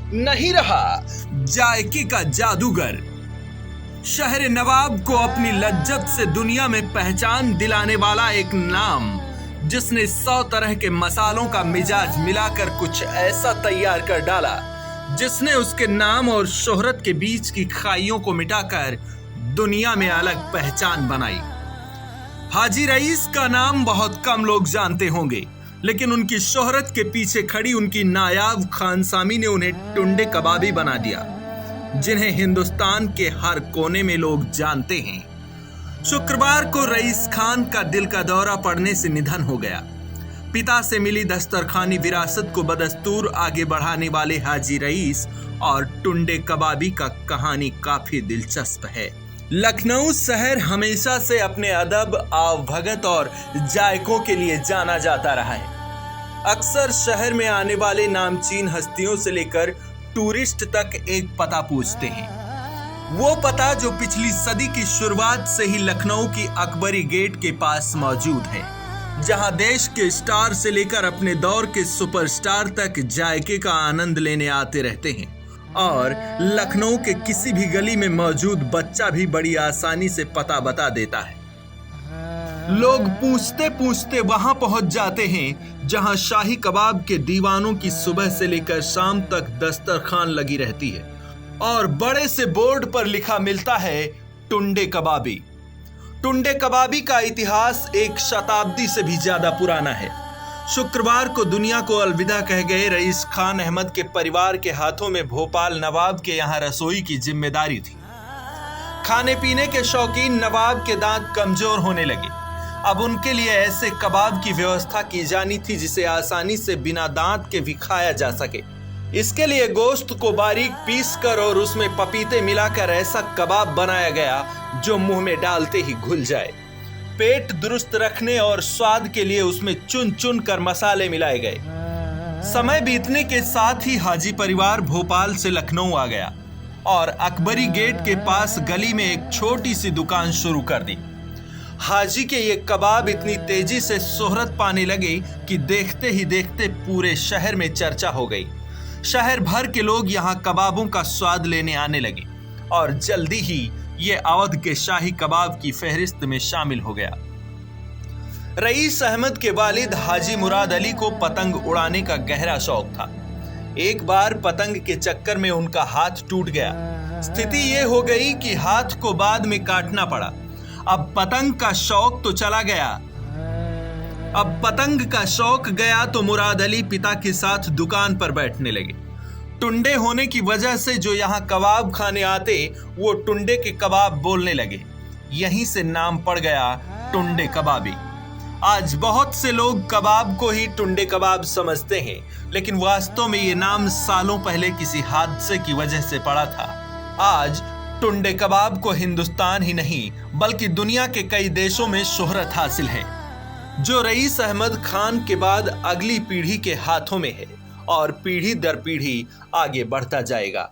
नहीं रहा जायके का जादूगर। शहर नवाब को अपनी लज्जत से दुनिया में पहचान दिलाने वाला एक नाम, जिसने 100 तरह के मसालों का मिजाज मिलाकर कुछ ऐसा तैयार कर डाला जिसने उसके नाम और शोहरत के बीच की खाइयों को मिटाकर दुनिया में अलग पहचान बनाई। हाजी रईस का नाम बहुत कम लोग जानते होंगे, लेकिन उनकी शोहरत के पीछे खड़ी उनकी नायाब खानसामी ने उन्हें टुंडे कबाबी बना दिया, जिन्हें हिंदुस्तान के हर कोने में लोग जानते हैं। शुक्रवार को रईस खान का दिल का दौरा पड़ने से निधन हो गया। पिता से मिली दस्तरखानी विरासत को बदस्तूर आगे बढ़ाने वाले हाजी रईस और टुंडे कबाबी का कहानी काफी दिलचस्प है। लखनऊ शहर हमेशा से अपने अदब, आवभगत और जायकों के लिए जाना जाता रहा है। अक्सर शहर में आने वाले नामचीन हस्तियों से लेकर टूरिस्ट तक एक पता पूछते हैं, वो पता जो पिछली सदी की शुरुआत से ही लखनऊ की अकबरी गेट के पास मौजूद है, जहां देश के स्टार से लेकर अपने दौर के सुपरस्टार तक जायके का आनंद लेने आते रहते हैं। और लखनऊ के किसी भी गली में मौजूद बच्चा भी बड़ी आसानी से पता बता देता है। लोग पूछते पूछते वहां पहुंच जाते हैं जहां शाही कबाब के दीवानों की सुबह से लेकर शाम तक दस्तरखान लगी रहती है और बड़े से बोर्ड पर लिखा मिलता है टुंडे कबाबी। टुंडे कबाबी का इतिहास 1 शताब्दी से भी ज्यादा पुराना है। शुक्रवार को दुनिया को अलविदा कह गए रईस खान अहमद के परिवार के हाथों में भोपाल नवाब के यहाँ रसोई की जिम्मेदारी थी। खाने पीने के शौकीन नवाब के दांत कमजोर होने लगे। अब उनके लिए ऐसे कबाब की व्यवस्था की जानी थी जिसे आसानी से बिना दांत के भी खाया जा सके। इसके लिए गोश्त को बारीक पीसकर और उसमें पपीते मिलाकर ऐसा कबाब बनाया गया जो मुंह में डालते ही घुल जाए। पेट दुरुस्त रखने और स्वाद के लिए उसमें चुन चुन कर मसाले मिलाए गए। समय बीतने के साथ ही हाजी परिवार भोपाल से लखनऊ आ गया और अकबरी गेट के पास गली में एक छोटी सी दुकान शुरू कर दी। हाजी के ये कबाब इतनी तेजी से शोहरत पाने लगे कि देखते ही देखते पूरे शहर में चर्चा हो गई। शहर भर के लोग यहाँ कबाबों का स्वाद लेने आने लगे और जल्दी ही ये अवध के शाही कबाब की फहरिस्त में शामिल हो गया। रईस अहमद के वालिद हाजी मुराद अली को पतंग उड़ाने का गहरा शौक था। एक बार पतंग के चक्कर में उनका हाथ टूट गया। स्थिति ये हो गई कि हाथ को बाद में काटना पड़ा। अब पतंग का शौक तो चला गया। अब पतंग का शौक गया तो मुराद अली पिता के साथ दुकान पर बैठने लगे। टुंडे होने की वजह से जो यहाँ कबाब खाने आते वो टुंडे के कबाब बोलने लगे। यहीं से नाम पड़ गया टुंडे कबाबी। आज बहुत से लोग कबाब को ही टुंडे कबाब समझते हैं, लेकिन वास्तव में ये नाम सालों पहले किसी हादसे की वजह से पड़ा था। आज टुंडे कबाब को हिंदुस्तान ही नहीं बल्कि दुनिया के कई देशों में शोहरत हासिल है, जो रईस अहमद खान के बाद अगली पीढ़ी के हाथों में है और पीढ़ी दर पीढ़ी आगे बढ़ता जाएगा।